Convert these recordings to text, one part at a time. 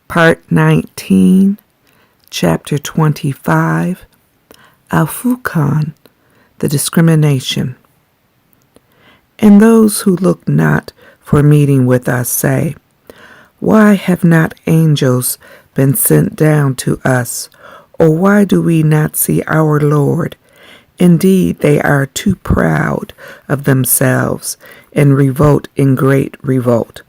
Part 19, Chapter 25, Al-Furqan, the discrimination. And those who look not for meeting with us say, why have not angels been sent down to us, or why do we not see our Lord? Indeed, they are too proud of themselves and revolt in great revolt.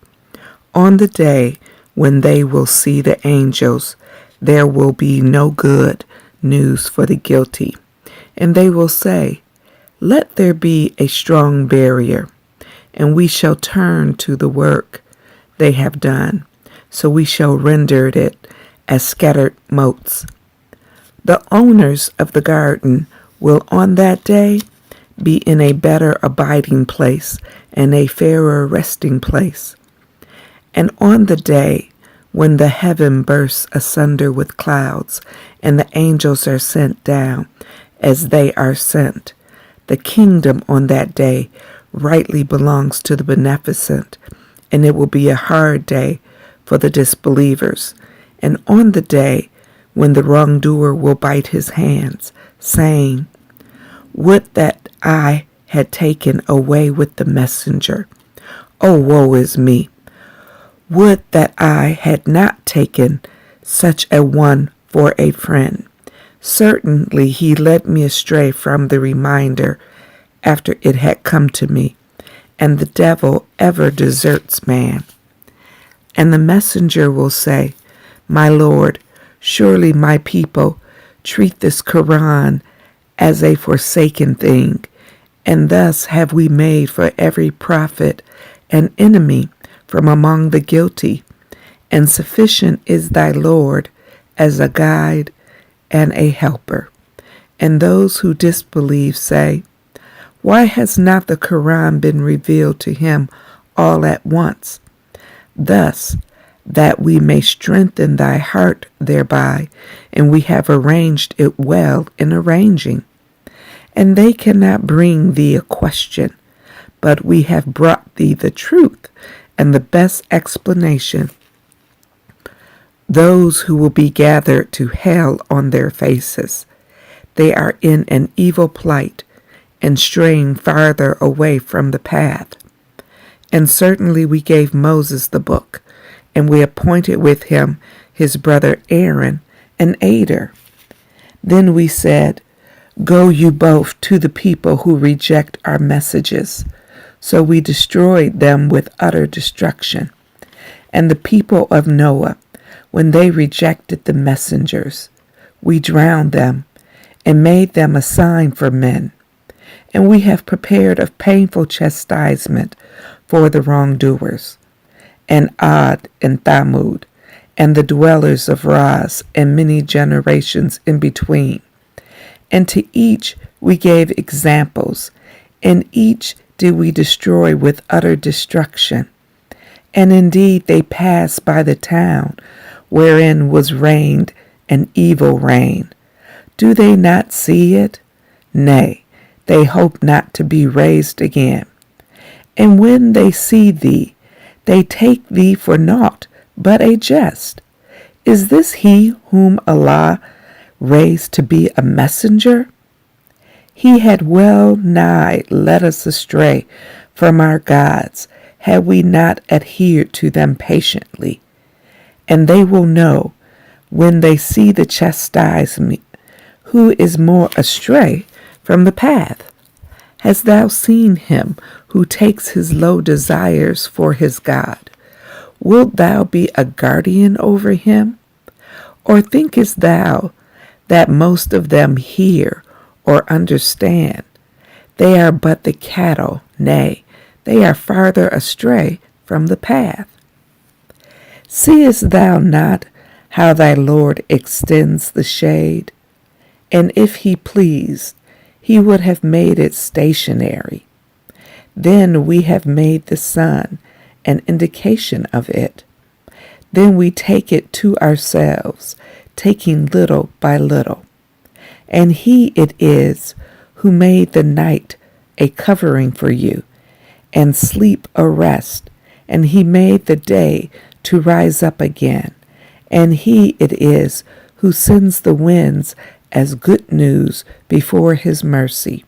On the day when they will see the angels, there will be no good news for the guilty. And they will say, let there be a strong barrier, and we shall turn to the work they have done, so we shall render it as scattered motes. The owners of the garden will on that day be in a better abiding place and a fairer resting place. And on the day when the heaven bursts asunder with clouds, and the angels are sent down as they are sent, the kingdom on that day rightly belongs to the beneficent, and it will be a hard day for the disbelievers. And on the day when the wrongdoer will bite his hands, saying, would that I had taken away with the messenger. Oh, woe is me! Would that I had not taken such a one for a friend. Certainly he led me astray from the reminder after it had come to me, and the devil ever deserts man. And the messenger will say, my Lord, surely my people treat this Quran as a forsaken thing, and thus have we made for every prophet an enemy from among the guilty, and sufficient is thy Lord as a guide and a helper. And those who disbelieve say, why has not the Quran been revealed to him all at once? Thus, that we may strengthen thy heart thereby, and we have arranged it well in arranging. And they cannot bring thee a question, but we have brought thee the truth and the best explanation. Those who will be gathered to hell on their faces, they are in an evil plight and straying farther away from the path. And certainly we gave Moses the book, and we appointed with him his brother Aaron, an aider. Then we said, go you both to the people who reject our messages. So we destroyed them with utter destruction. And the people of Noah, when they rejected the messengers, we drowned them and made them a sign for men. And we have prepared a painful chastisement for the wrongdoers. And Ad and Thamud, and the dwellers of Ras, and many generations in between. And to each we gave examples, and each did we destroy with utter destruction. And indeed they passed by the town wherein was reigned an evil reign. Do they not see it? Nay, they hope not to be raised again. And when they see thee, they take thee for naught but a jest. Is this he whom Allah raised to be a messenger? He had well nigh led us astray from our gods, had we not adhered to them patiently. And they will know, when they see the chastisement, who is more astray from the path. Hast thou seen him who takes his low desires for his God? Wilt thou be a guardian over him? Or thinkest thou that most of them hear or understand? They are but the cattle, nay, they are farther astray from the path. Seest thou not how thy Lord extends the shade? And if he pleased, he would have made it stationary. Then we have made the sun an indication of it. Then we take it to ourselves, taking little by little. And he it is who made the night a covering for you, and sleep a rest, and he made the day to rise up again, and he it is who sends the winds as good news before his mercy.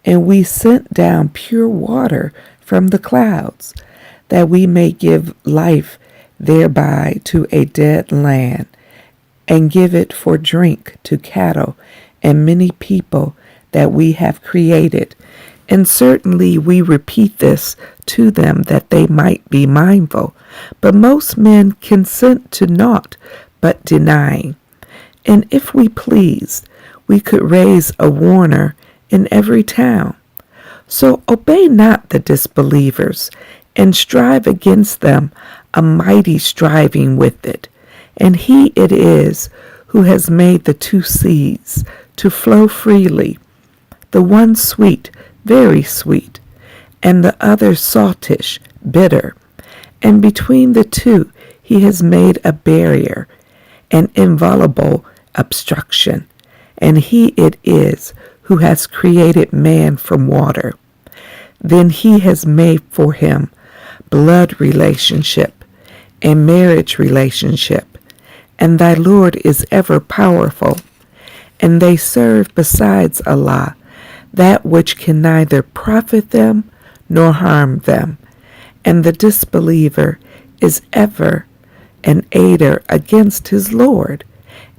And we sent down pure water from the clouds, that we may give life thereby to a dead land, and give it for drink to cattle and many people that we have created. And certainly we repeat this to them that they might be mindful. But most men consent to naught but denying. And if we pleased, we could raise a warner in every town. So obey not the disbelievers, and strive against them a mighty striving with it. And he it is who has made the two seas to flow freely, the one sweet, very sweet, and the other saltish, bitter. And between the two he has made a barrier, an inviolable obstruction. And he it is who has created man from water. Then he has made for him blood relationship and marriage relationship. And thy Lord is ever powerful. And they serve besides Allah that which can neither profit them nor harm them. And the disbeliever is ever an aider against his Lord.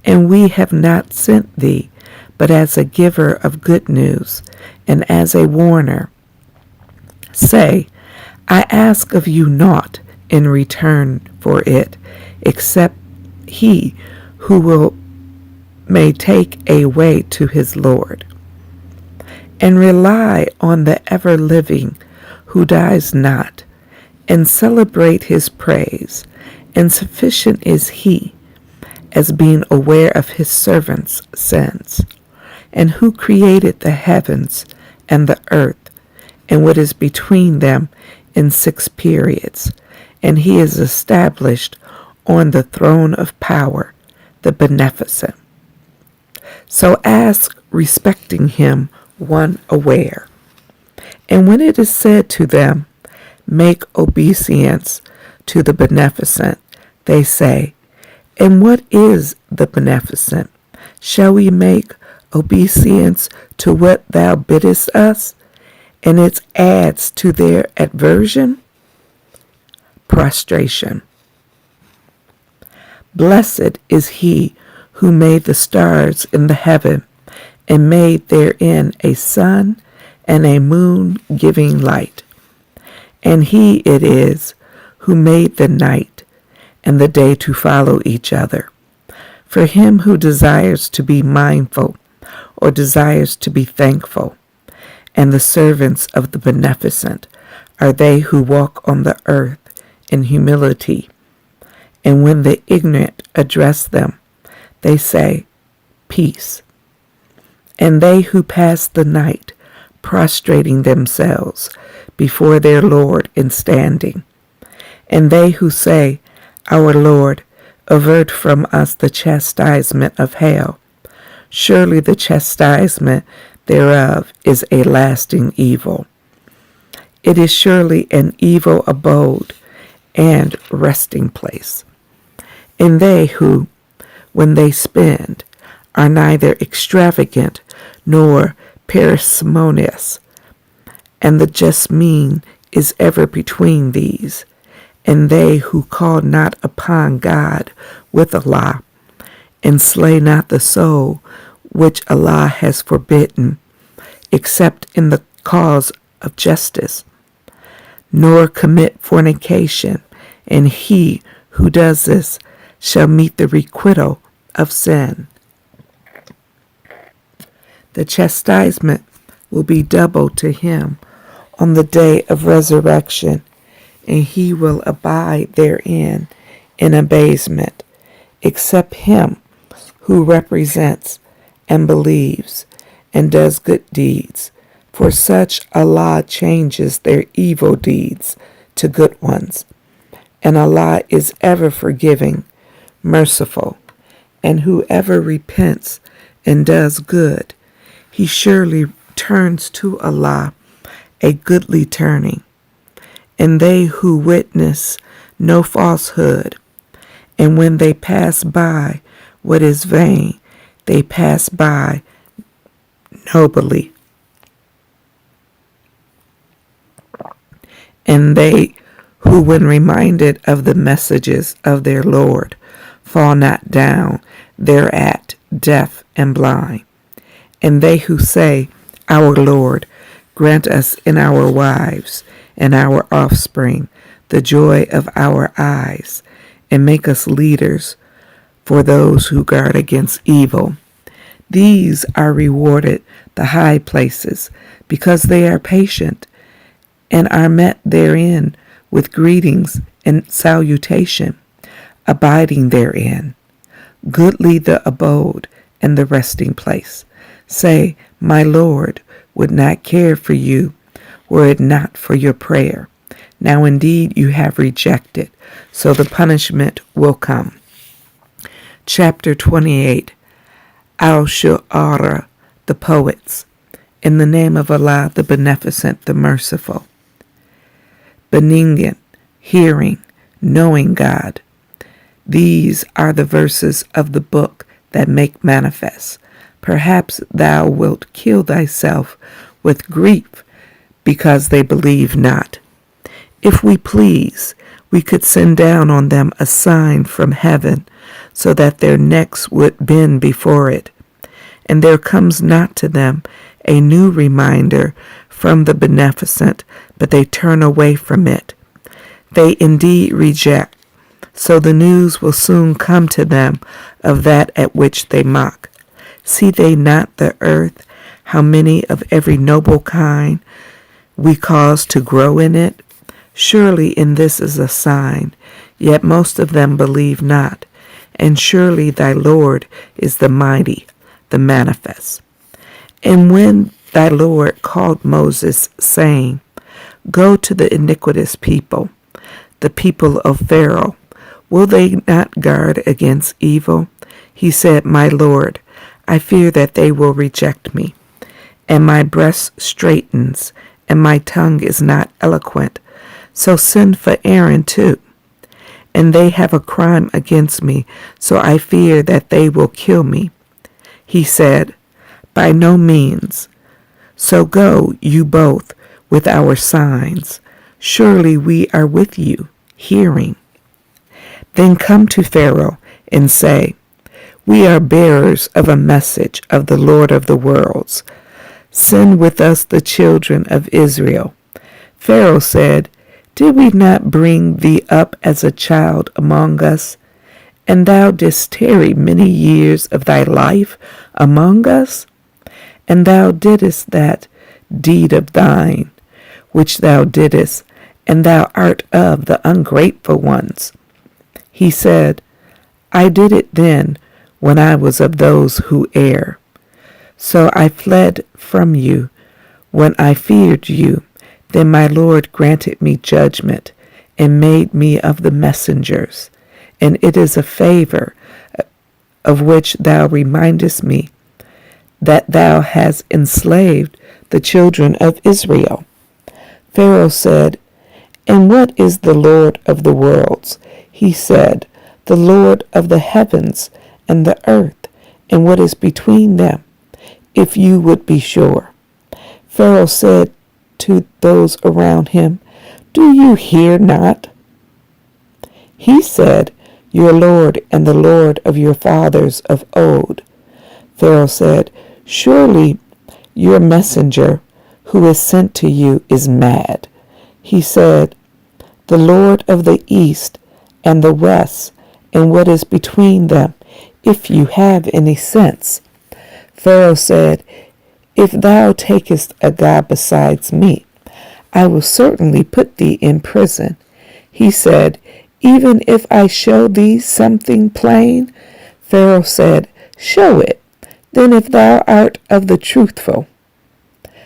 And we have not sent thee but as a giver of good news and as a warner. Say, I ask of you naught in return for it, except he who may take a way to his Lord. And rely on the ever-living who dies not, and celebrate his praise. And sufficient is he, as being aware of his servants' sins, and who created the heavens and the earth, and what is between them in 6 periods. And he is established on the throne of power, the beneficent. So ask respecting him one aware. And when it is said to them, make obeisance to the beneficent, they say, and what is the beneficent? Shall we make obeisance to what thou biddest us? And it adds to their aversion, prostration. Blessed is he who made the stars in the heaven, and made therein a sun and a moon giving light. And he it is who made the night and the day to follow each other. For him who desires to be mindful or desires to be thankful, and the servants of the beneficent are they who walk on the earth in humility. And when the ignorant address them, they say, peace. And they who pass the night prostrating themselves before their Lord in standing. And they who say, our Lord, avert from us the chastisement of hell. Surely the chastisement thereof is a lasting evil. It is surely an evil abode and resting place. And they who, when they spend, are neither extravagant nor parsimonious, and the just mean is ever between these. And they who call not upon God with Allah, and slay not the soul which Allah has forbidden, except in the cause of justice, nor commit fornication, and he who does this shall meet the requital of sin. The chastisement will be doubled to him on the day of resurrection, and he will abide therein in abasement, except him who represents and believes and does good deeds. For such Allah changes their evil deeds to good ones. And Allah is ever forgiving, merciful, and whoever repents and does good, he surely turns to Allah a goodly turning. And they who witness no falsehood, And when they pass by what is vain, they pass by nobly. And they who, when reminded of the messages of their Lord, fall not down thereat, deaf and blind. And they who say, Our Lord, grant us in our wives and our offspring the joy of our eyes, and make us leaders for those who guard against evil. These are rewarded the high places, because they are patient, and are met therein with greetings and salutation, abiding therein. Goodly the abode and the resting place. Say, My Lord would not care for you, were it not for your prayer. Now indeed you have rejected, so the punishment will come. Chapter 28. Al-Shu'ara, the Poets. In the name of Allah, the Beneficent, the Merciful. Benignant, hearing, knowing God. These are the verses of the book that make manifest. Perhaps thou wilt kill thyself with grief, because they believe not. If we please, we could send down on them a sign from heaven, so that their necks would bend before it. And there comes not to them a new reminder from the Beneficent, but they turn away from it. They indeed reject, so the news will soon come to them of that at which they mock. See they not the earth, how many of every noble kind we cause to grow in it? Surely in this is a sign, yet most of them believe not. And surely thy Lord is the mighty, the manifest. And when thy Lord called Moses, saying, Go to the iniquitous people, the people of Pharaoh, will they not guard against evil? He said, My Lord, I fear that they will reject me. And my breast straightens, and my tongue is not eloquent. So send for Aaron too. And they have a crime against me, so I fear that they will kill me. He said, By no means. So go, you both, with our signs. Surely we are with you, hearing. Then come to Pharaoh and say, We are bearers of a message of the Lord of the worlds. Send with us the children of Israel. Pharaoh said, Did we not bring thee up as a child among us? And thou didst tarry many years of thy life among us? And thou didst that deed of thine, which thou didst, and thou art of the ungrateful ones. He said, I did it then, when I was of those who err. So I fled from you when I feared you. Then my Lord granted me judgment and made me of the messengers. And it is a favor of which thou remindest me, that thou hast enslaved the children of Israel. Pharaoh said, And what is the Lord of the worlds? He said, The Lord of the heavens and the earth, and what is between them, if you would be sure. Pharaoh said to those around him, Do you hear not? He said, Your Lord and the Lord of your fathers of old. Pharaoh said, Surely your messenger who is sent to you is mad. He said, The Lord of the east and the west, and what is between them, if you have any sense. Pharaoh said, If thou takest a god besides me, I will certainly put thee in prison. He said, Even if I show thee something plain? Pharaoh said, Show it, then if thou art of the truthful.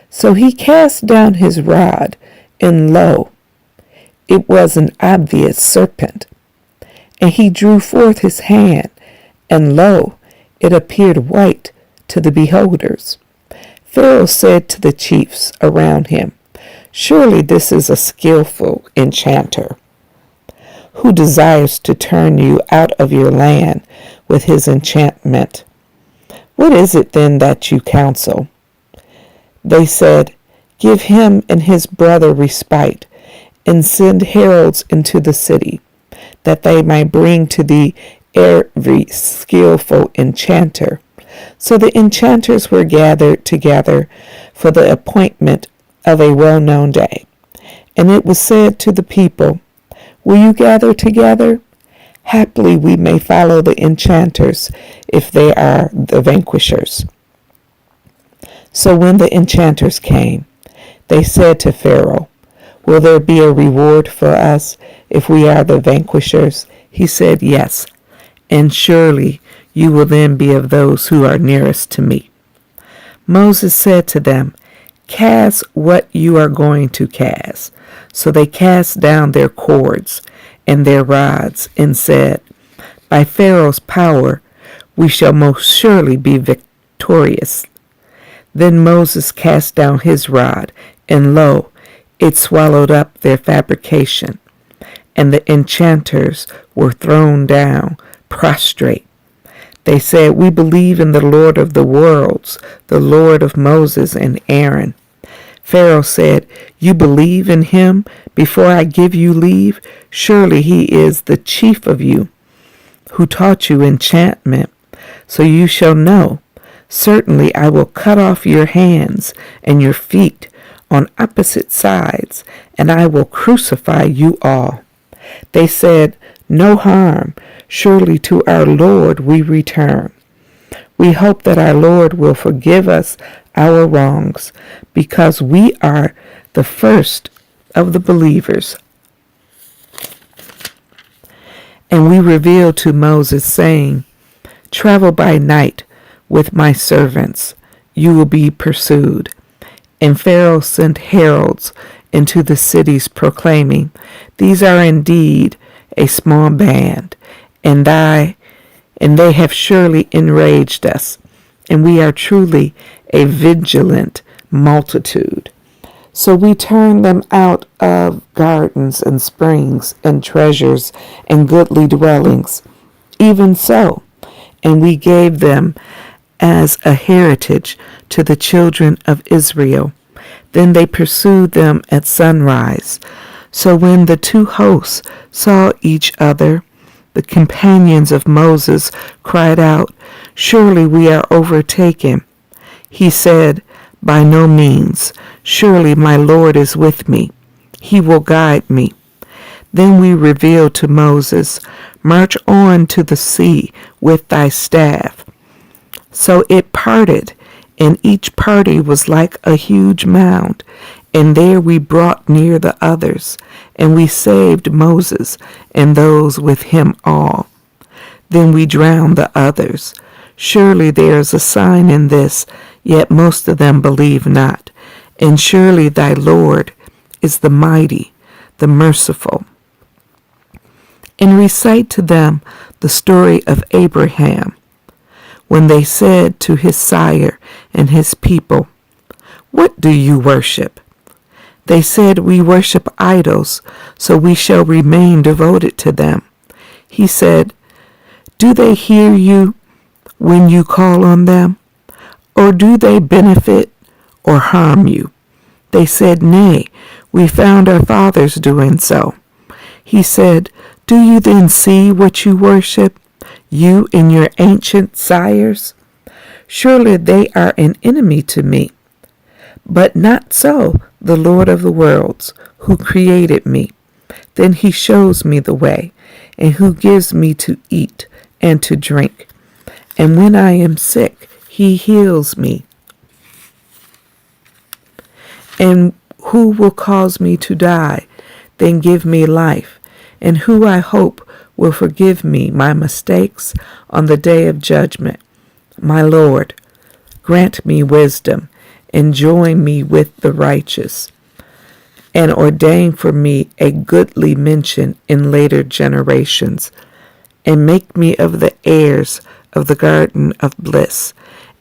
So he cast down his rod, and lo, it was an obvious serpent. And he drew forth his hand, and lo, it appeared white to the beholders. Pharaoh said to the chiefs around him, Surely this is a skillful enchanter. who desires to turn you out of your land with his enchantment. What is it then that you counsel? They said, give him and his brother respite, and send heralds into the city, that they may bring to thee every skillful enchanter. So the enchanters were gathered together for the appointment of a well-known day. And it was said to the people, will you gather together? Haply we may follow the enchanters, if they are the vanquishers. So when the enchanters came, they said to Pharaoh, will there be a reward for us if we are the vanquishers? He said, yes, and surely you will then be of those who are nearest to me. Moses said to them, cast what you are going to cast. So they cast down their cords and their rods and said, by Pharaoh's power we shall most surely be victorious. Then Moses cast down his rod, and lo, it swallowed up their fabrication, and the enchanters were thrown down, prostrate. They said, we believe in the Lord of the worlds, the Lord of Moses and Aaron. Pharaoh said, you believe in him before I give you leave? Surely he is the chief of you, who taught you enchantment. So you shall know. Certainly I will cut off your hands and your feet on opposite sides, and I will crucify you all. They said, no harm. Surely to our Lord we return. We hope that our Lord will forgive us our wrongs, because we are the first of the believers. And we revealed to Moses, saying, travel by night with my servants, you will be pursued. And Pharaoh sent heralds into the cities, proclaiming, these are indeed a small band, and they have surely enraged us, and we are truly a vigilant multitude. So we turned them out of gardens and springs and treasures and goodly dwellings, even so, and we gave them as a heritage to the children of Israel. Then they pursued them at sunrise. So when the two hosts saw each other, the companions of Moses cried out, surely we are overtaken. He said, by no means. Surely my Lord is with me. He will guide me. Then we revealed to Moses, march on to the sea with thy staff. So it parted, and each party was like a huge mound. And there we brought near the others, and we saved Moses and those with him all. Then we drowned the others. Surely there is a sign in this, yet most of them believe not. And surely thy Lord is the mighty, the merciful. And recite to them the story of Abraham, when they said to his sire and his people, what do you worship? They said, we worship idols, so we shall remain devoted to them. He said, do they hear you when you call on them? Or do they benefit or harm you? They said, nay, we found our fathers doing so. He said, do you then see what you worship, you and your ancient sires? Surely they are an enemy to me. But not so the Lord of the worlds, who created me. Then he shows me the way, and who gives me to eat and to drink. And when I am sick, he heals me. And who will cause me to die, then give me life, and who I hope will forgive me my mistakes on the day of judgment. My Lord, grant me wisdom, and join me with the righteous, and ordain for me a goodly mention in later generations, and make me of the heirs of the garden of bliss,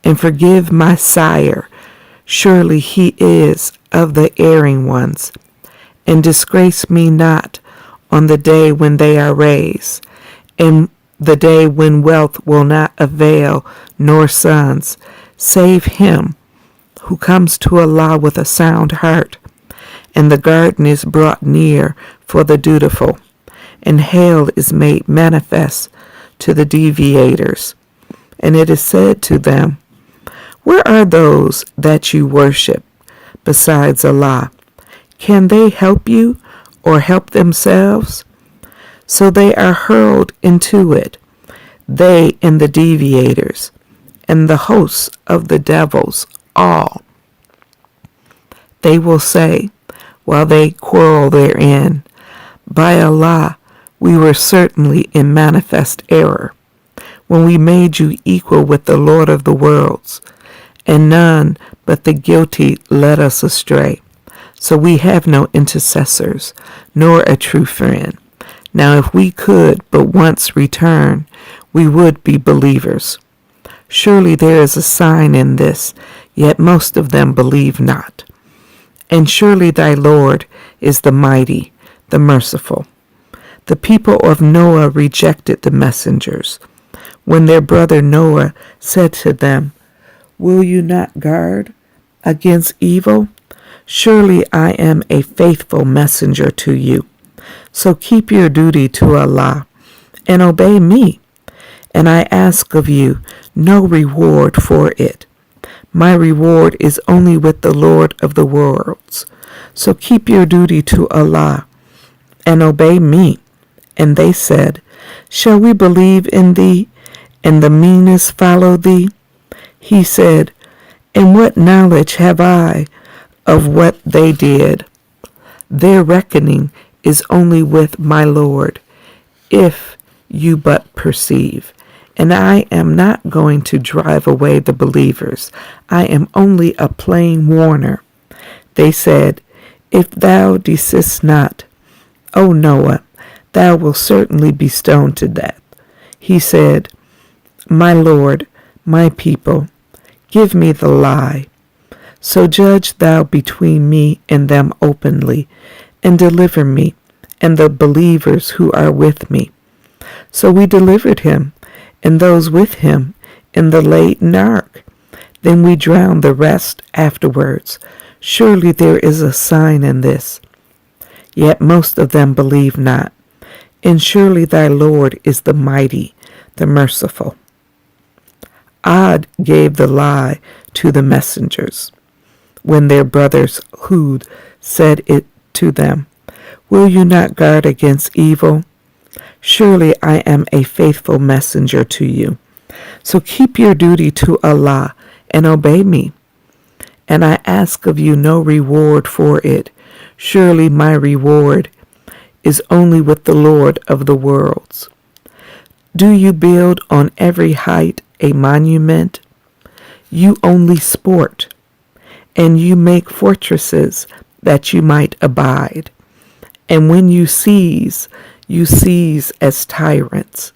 and forgive my sire, surely he is of the erring ones, and disgrace me not on the day when they are raised, and the day when wealth will not avail nor sons, save him who comes to Allah with a sound heart, and the garden is brought near for the dutiful, and hell is made manifest to the deviators. And it is said to them, where are those that you worship besides Allah? Can they help you or help themselves? So they are hurled into it, they and the deviators, and the hosts of the devils all. They will say, while they quarrel therein, by Allah, we were certainly in manifest error, when we made you equal with the Lord of the worlds, and none but the guilty led us astray. So we have no intercessors, nor a true friend. Now if we could but once return, we would be believers. Surely there is a sign in this, yet most of them believe not. And surely thy Lord is the mighty, the merciful. The people of Noah rejected the messengers, when their brother Noah said to them, will you not guard against evil? Surely I am a faithful messenger to you. So keep your duty to Allah and obey me, and I ask of you no reward for it. My reward is only with the Lord of the worlds. So keep your duty to Allah and obey me. And they said, shall we believe in thee, and the meanest follow thee? He said, and what knowledge have I of what they did? Their reckoning is only with my Lord, if you but perceive. And I am not going to drive away the believers. I am only a plain warner. They said, if thou desist not, O Noah, thou wilt certainly be stoned to death. He said, my Lord, my people, give me the lie. So judge thou between me and them openly, and deliver me and the believers who are with me. So we delivered him and those with him in the laden ark. Then we drowned the rest afterwards. Surely there is a sign in this. Yet most of them believe not. And surely thy Lord is the mighty, the merciful. Ad gave the lie to the messengers, when their brothers Hud said it to them, will you not guard against evil? Surely I am a faithful messenger to you. So keep your duty to Allah and obey me. And I ask of you no reward for it. Surely my reward is only with the Lord of the worlds. Do you build on every height a monument? You only sport, and you make fortresses that you might abide. And when you seize as tyrants.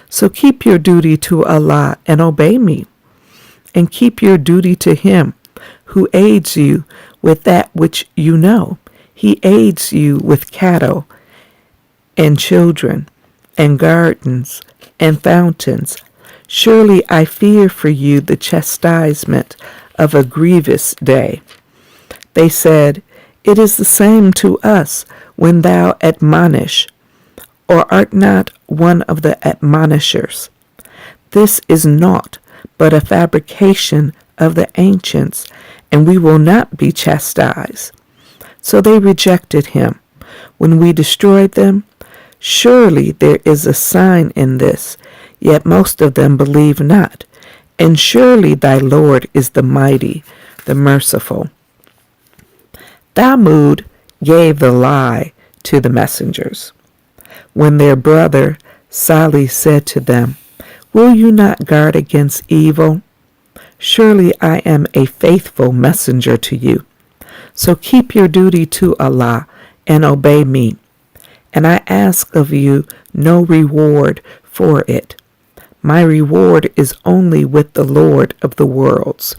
So keep your duty to Allah and obey me, and keep your duty to him who aids you with that which you know. He aids you with cattle and children and gardens and fountains. Surely I fear for you the chastisement of a grievous day. They said, it is the same to us when thou admonish, or art not one of the admonishers. This is naught but a fabrication of the ancients, and we will not be chastised. So they rejected him when we destroyed them. Surely there is a sign in this, yet most of them believe not. And surely thy Lord is the mighty, the merciful. Thamud gave the lie to the messengers, when their brother Salih said to them, will you not guard against evil? Surely I am a faithful messenger to you. So keep your duty to Allah and obey me, and I ask of you no reward for it. My reward is only with the Lord of the worlds.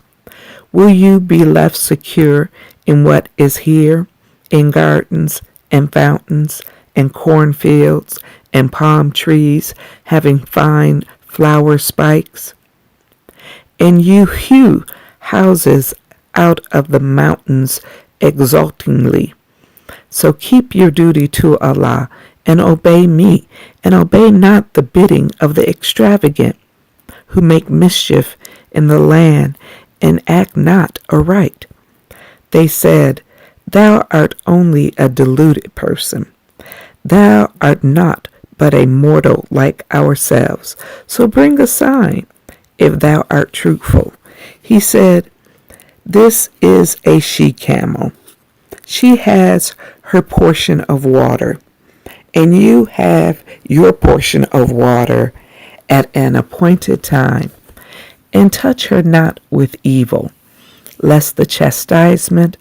Will you be left secure in what is here, in gardens and fountains and cornfields and palm trees having fine flower spikes? And you hew houses out of the mountains exultingly. So keep your duty to Allah and obey me, and obey not the bidding of the extravagant, who make mischief in the land and act not aright. They said, Thou art only a deluded person. Thou art not but a mortal like ourselves. So bring a sign, if thou art truthful. He said, This is a she-camel. She has her portion of water, and you have your portion of water at an appointed time. And touch her not with evil, lest the chastisement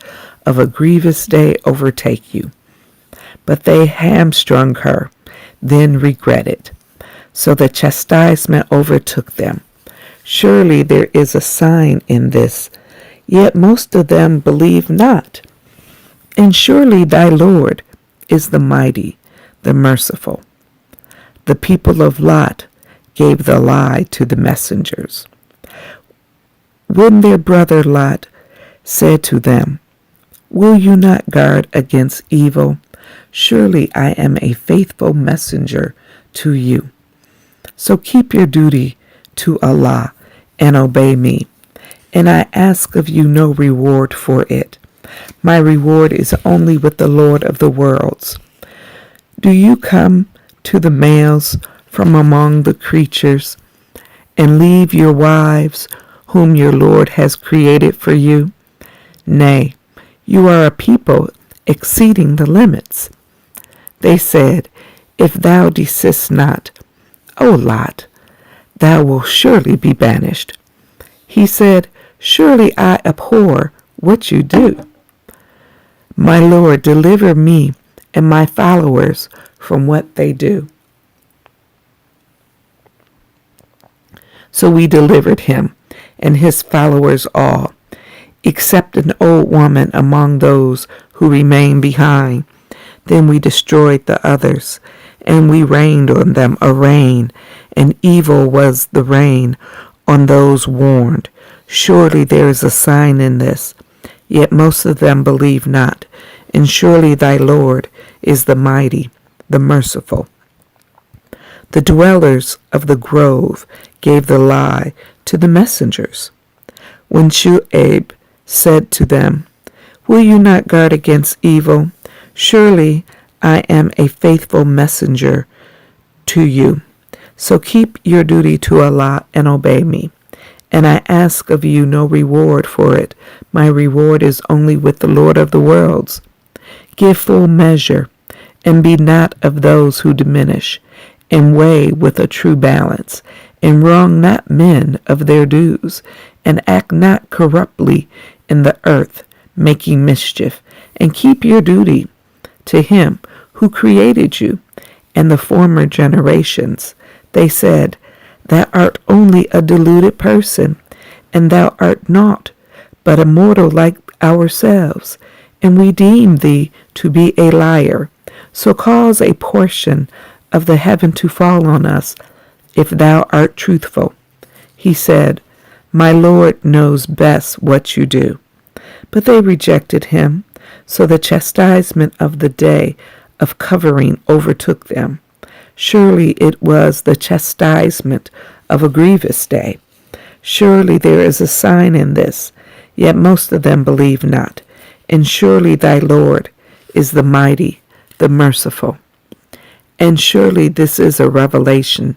of a grievous day overtake you. But they hamstrung her, then regretted. So the chastisement overtook them. Surely there is a sign in this, yet most of them believe not. And surely thy Lord is the mighty, the merciful. The people of Lot gave the lie to the messengers, when their brother Lot said to them, Will you not guard against evil? Surely I am a faithful messenger to you. So keep your duty to Allah and obey me, and I ask of you no reward for it. My reward is only with the Lord of the worlds. Do you come to the males from among the creatures and leave your wives whom your Lord has created for you? Nay, you are a people exceeding the limits. They said, If thou desist not, O Lot, thou wilt surely be banished. He said, Surely I abhor what you do. My Lord, deliver me and my followers from what they do. So we delivered him and his followers all, except an old woman among those who remained behind. Then we destroyed the others, and we rained on them a rain, and evil was the rain on those warned. Surely there is a sign in this, yet most of them believe not. And surely thy Lord is the mighty, the merciful. The dwellers of the grove gave the lie to the messengers. When Shu'aib said to them, Will you not guard against evil? Surely I am a faithful messenger to you. So keep your duty to Allah and obey me. And I ask of you no reward for it. My reward is only with the Lord of the worlds. Give full measure, and be not of those who diminish, and weigh with a true balance, and wrong not men of their dues, and act not corruptly in the earth, making mischief, and keep your duty to him who created you and the former generations. They said, Thou art only a deluded person, and thou art naught but a mortal like ourselves, and we deem thee to be a liar. So cause a portion of the heaven to fall on us, if thou art truthful. He said, My Lord knows best what you do. But they rejected him, so the chastisement of the day of covering overtook them. Surely it was the chastisement of a grievous day. Surely there is a sign in this, yet most of them believe not. And surely thy Lord is the mighty, the merciful. And surely this is a revelation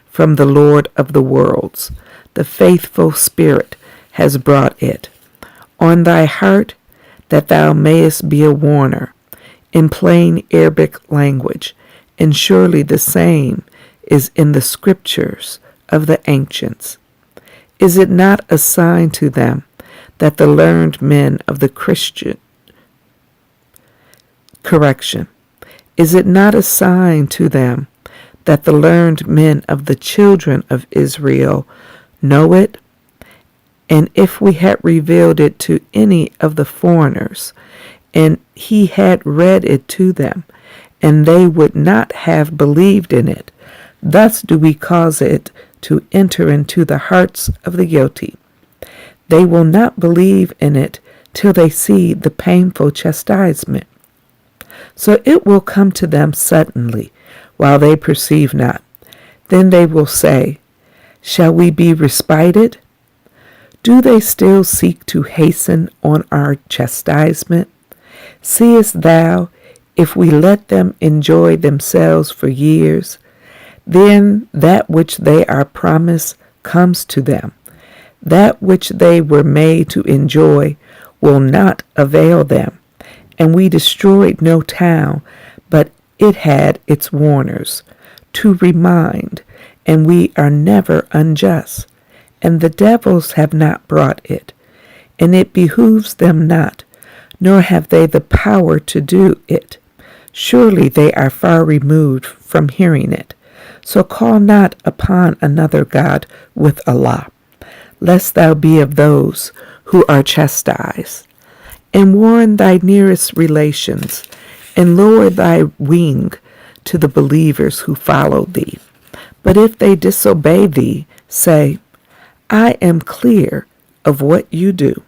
from the Lord of the worlds. The faithful Spirit has brought it on thy heart, that thou mayest be a warner in plain Arabic language. And surely the same is in the scriptures of the ancients. Is it not a sign to them that the learned men of the Is it not a sign to them that the learned men of the children of Israel know it? And if we had revealed it to any of the foreigners, and he had read it to them, and they would not have believed in it. Thus do we cause it to enter into the hearts of the guilty. They will not believe in it till they see the painful chastisement. So it will come to them suddenly, while they perceive not. Then they will say, shall we be respited? Do they still seek to hasten on our chastisement? Seest thou, if we let them enjoy themselves for years, then that which they are promised comes to them. That which they were made to enjoy will not avail them. And we destroyed no town, but it had its warners, to remind, and we are never unjust. And the devils have not brought it, and it behooves them not, nor have they the power to do it. Surely they are far removed from hearing it. So call not upon another God with Allah, lest thou be of those who are chastised. And warn thy nearest relations, and lower thy wing to the believers who follow thee. But if they disobey thee, say, I am clear of what you do,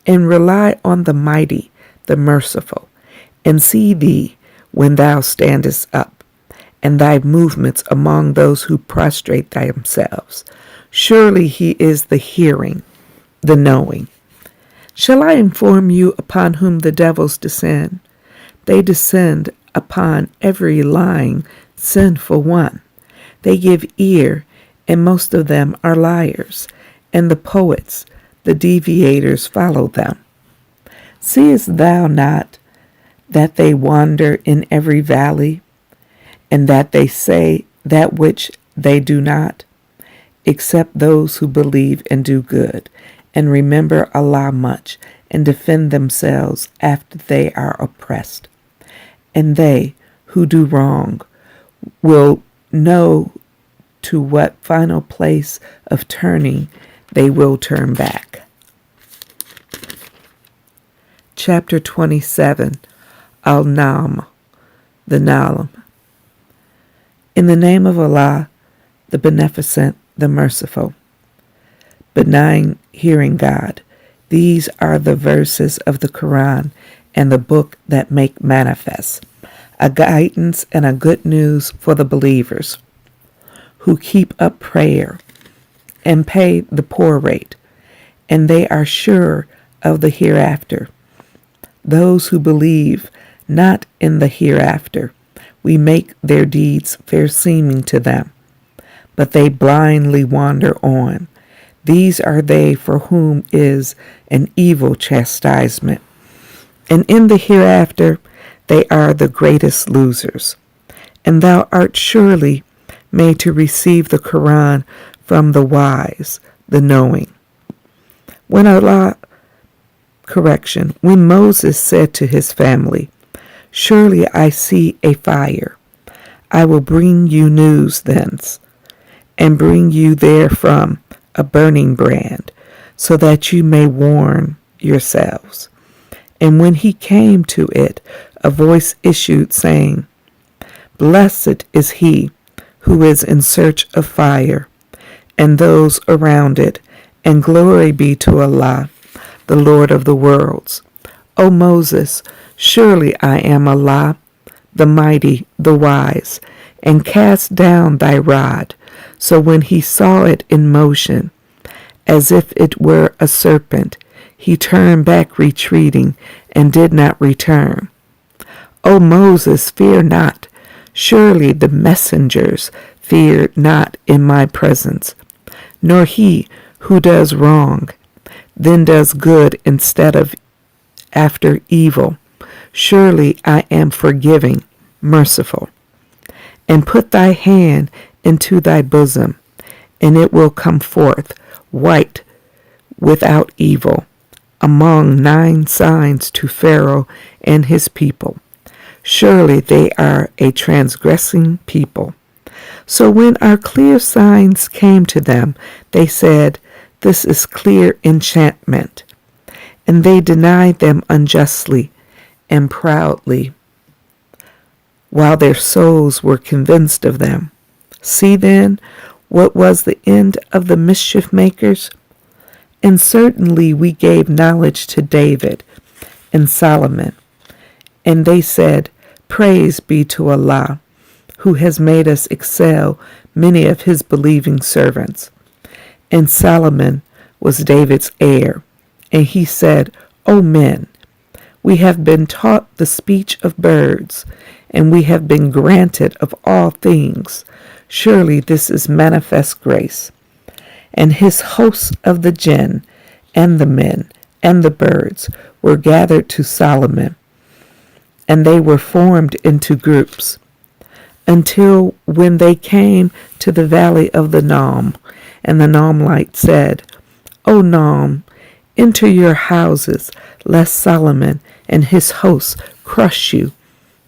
and rely on the mighty, the merciful, and see thee when thou standest up, and thy movements among those who prostrate themselves. Surely he is the hearing, the knowing. Shall I inform you upon whom the devils descend? They descend upon every lying, sinful one. They give ear, and most of them are liars, and the poets, the deviators, follow them. Seest thou not that they wander in every valley, and that they say that which they do not, except those who believe and do good, and remember Allah much, and defend themselves after they are oppressed. And they who do wrong will know to what final place of turning they will turn back. Chapter 27, Al-Nam, the Nalam. In the name of Allah, the Beneficent, the Merciful. Benign hearing God, these are the verses of the Quran and the book that make manifest, a guidance and a good news for the believers who keep up prayer and pay the poor rate, and they are sure of the hereafter. Those who believe not in the hereafter, we make their deeds fair seeming to them, but they blindly wander on. These are they for whom is an evil chastisement, and in the hereafter they are the greatest losers. And thou art surely made to receive the Quran from the wise, the knowing. When Moses said to his family, surely I see a fire. I will bring you news thence, and bring you therefrom a burning brand, so that you may warn yourselves. And when he came to it, a voice issued, saying, blessed is he who is in search of fire, and those around it, and glory be to Allah, the Lord of the worlds. O Moses, surely I am Allah, the mighty, the wise, and cast down thy rod. So when he saw it in motion, as if it were a serpent, he turned back retreating, and did not return. O Moses, fear not. Surely the messengers feared not in my presence, nor he who does wrong, then does good instead of after evil. Surely I am forgiving, merciful. And put thy hand into thy bosom, and it will come forth white without evil, among 9 signs to Pharaoh and his people. Surely they are a transgressing people. So when our clear signs came to them, they said, this is clear enchantment. And they denied them unjustly and proudly while their souls were convinced of them. See then what was the end of the mischief makers? And certainly we gave knowledge to David and Solomon. And they said, Praise be to Allah, who has made us excel many of his believing servants. And Solomon was David's heir. And he said, O men, we have been taught the speech of birds, and we have been granted of all things. Surely this is manifest grace. And his hosts of the jinn, and the men, and the birds were gathered to Solomon, and they were formed into groups, until when they came to the valley of the Nam, and the Namlite said, O Nam, enter your houses, lest Solomon and his hosts crush you,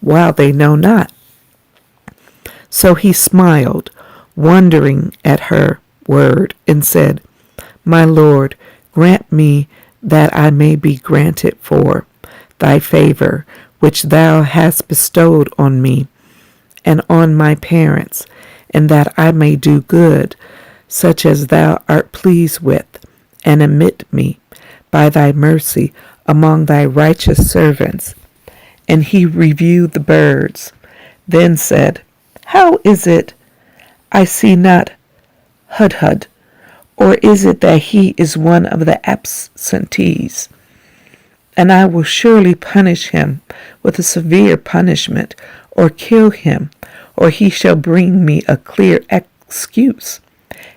while they know not. So he smiled, wondering at her word, and said, My Lord, grant me that I may be granted for thy favor, which thou hast bestowed on me and on my parents, and that I may do good, such as thou art pleased with, and admit me by thy mercy among thy righteous servants. And he reviewed the birds, then said, How is it I see not Hudhud? Or is it that he is one of the absentees? And I will surely punish him with a severe punishment, or kill him, or he shall bring me a clear excuse.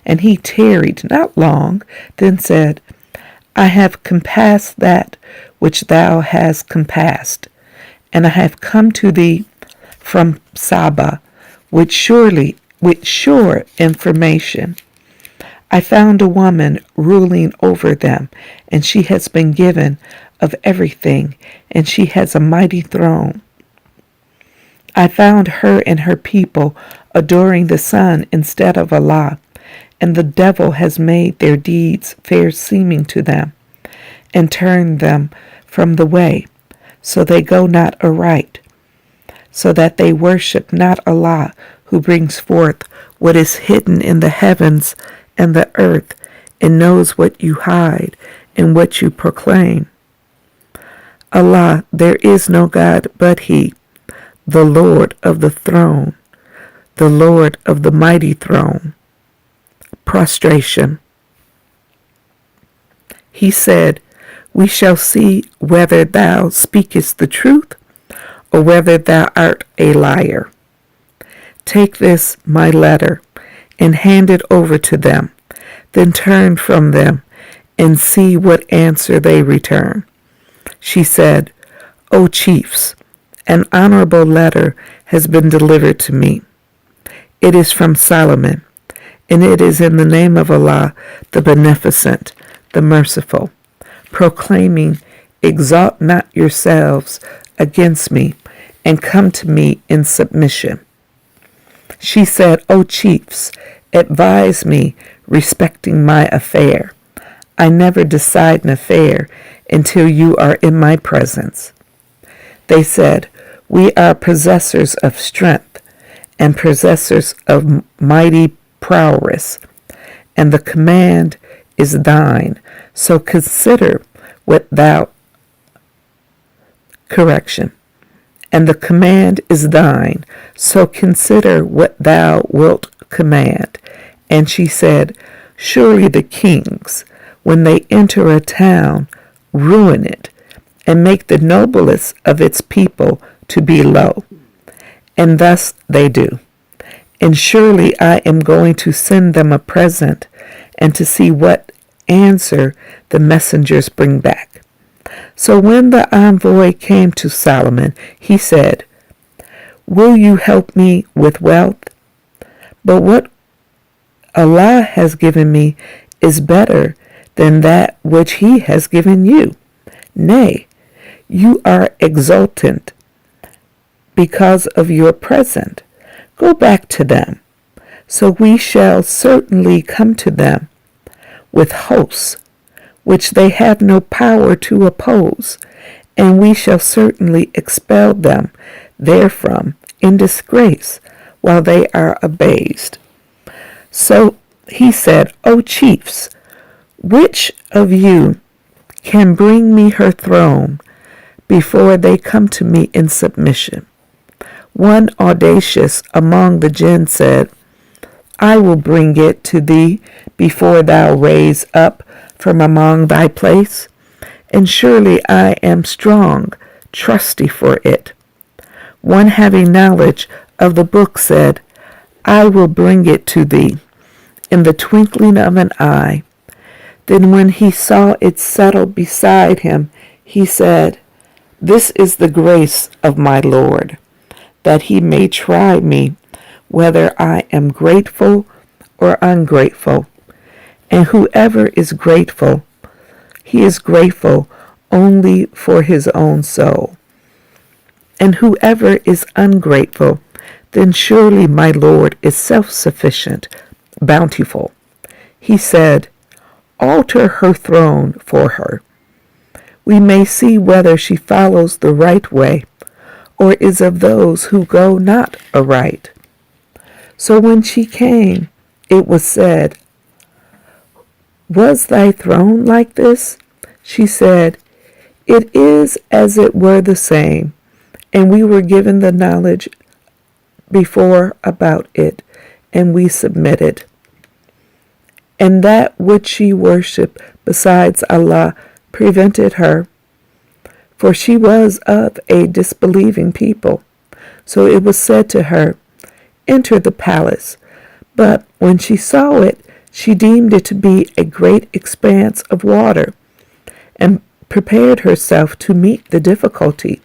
And he tarried not long, then said, I have compassed that which thou hast compassed, and I have come to thee from Saba with sure information. I found a woman ruling over them, and she has been given of everything, and she has a mighty throne. I found her and her people adoring the sun instead of Allah, and the devil has made their deeds fair seeming to them, and turned them from the way, so they go not aright, so that they worship not Allah, who brings forth what is hidden in the heavens and the earth, and knows what you hide and what you proclaim. Allah, there is no God but He, the Lord of the throne, the Lord of the mighty throne. Prostration. He said, We shall see whether thou speakest the truth, or whether thou art a liar. Take this, my letter, and hand it over to them, then turn from them, and see what answer they return. She said, O chiefs, an honorable letter has been delivered to me. It is from Solomon, and it is in the name of Allah, the Beneficent, the Merciful, proclaiming, Exalt not yourselves against me, and come to me in submission. She said, O chiefs, advise me respecting my affair. I never decide an affair until you are in my presence. They said, We are possessors of strength and possessors of mighty prowess, and the command is thine. So consider what thou And the command is thine, so consider what thou wilt command. And she said, Surely the kings, when they enter a town, ruin it, and make the noblest of its people to be low. And thus they do. And surely I am going to send them a present, and to see what answer the messengers bring back. So when the envoy came to Solomon, he said, Will you help me with wealth? But what Allah has given me is better than that which He has given you. Nay, you are exultant because of your present. Go back to them. So we shall certainly come to them with hosts, which they have no power to oppose, and we shall certainly expel them therefrom in disgrace while they are abased. So he said, O chiefs, which of you can bring me her throne before they come to me in submission? One audacious among the jinn said, I will bring it to thee before thou raise up from among thy place, and surely I am strong, trusty for it. One having knowledge of the book said, I will bring it to thee in the twinkling of an eye. Then when he saw it settled beside him, he said, This is the grace of my Lord, that he may try me, whether I am grateful or ungrateful. And whoever is grateful, he is grateful only for his own soul. And whoever is ungrateful, then surely my Lord is self-sufficient, bountiful. He said, Alter her throne for her. We may see whether she follows the right way, or is of those who go not aright. So when she came, it was said, Was thy throne like this? She said, It is as it were the same, and we were given the knowledge before about it, and we submitted. And that which she worshipped besides Allah prevented her, for she was of a disbelieving people. So it was said to her, Enter the palace. But when she saw it, she deemed it to be a great expanse of water, and prepared herself to meet the difficulty.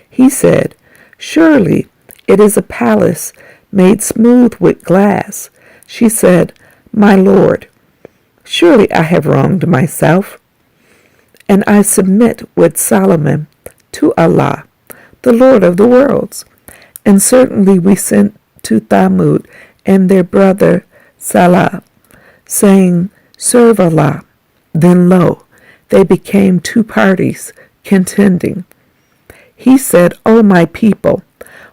He said, Surely it is a palace made smooth with glass. She said, My Lord, surely I have wronged myself, and I submit with Solomon to Allah, the Lord of the worlds. And certainly we sent to Thamud and their brother Salah, saying, Serve Allah. Then lo, they became two parties contending. He said, O my people,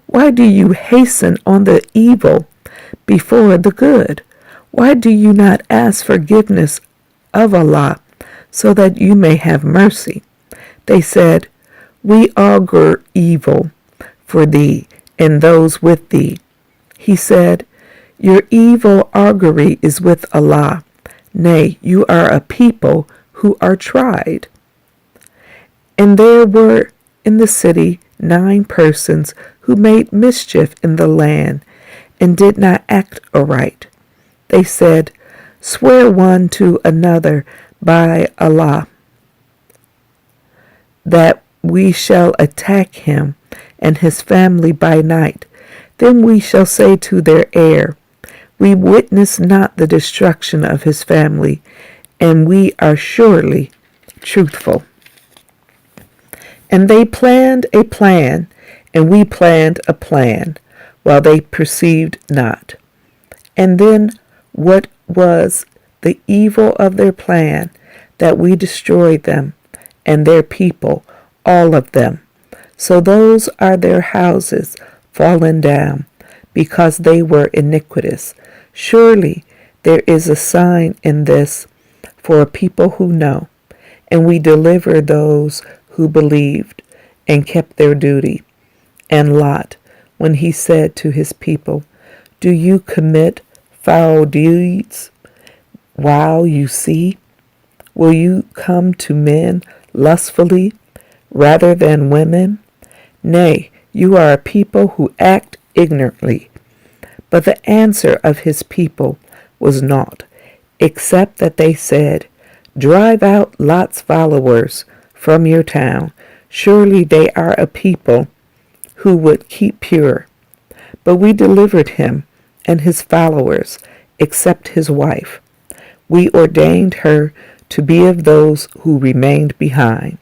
why do you hasten on the evil before the good? Why do you not ask forgiveness of Allah, so that you may have mercy? They said, We augur evil for thee and those with thee. He said, Your evil augury is with Allah. Nay, you are a people who are tried. And there were in the city 9 persons who made mischief in the land and did not act aright. They said, Swear one to another by Allah, that we shall attack him and his family by night. Then we shall say to their heir, We witness not the destruction of his family, and we are surely truthful. And they planned a plan, and we planned a plan, while they perceived not. And then what was the evil of their plan, that we destroyed them, and their people, all of them. So those are their houses fallen down, because they were iniquitous. Surely there is a sign in this for a people who know, and we deliver those who believed and kept their duty. And Lot, when he said to his people, Do you commit foul deeds while you see? Will you come to men lustfully rather than women? Nay, you are a people who act ignorantly. But the answer of his people was naught, except that they said, Drive out Lot's followers from your town. Surely they are a people who would keep pure. But we delivered him and his followers, except his wife. We ordained her to be of those who remained behind,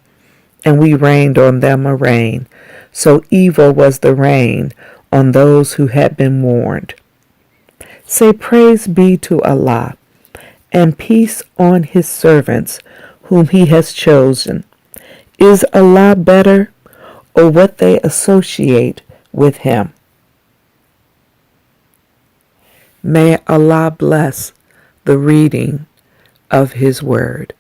and we rained on them a rain. So evil was the rain on those who had been warned. Say praise be to Allah, and peace on his servants whom he has chosen. Is Allah better, or what they associate with him? May Allah bless the reading of His Word.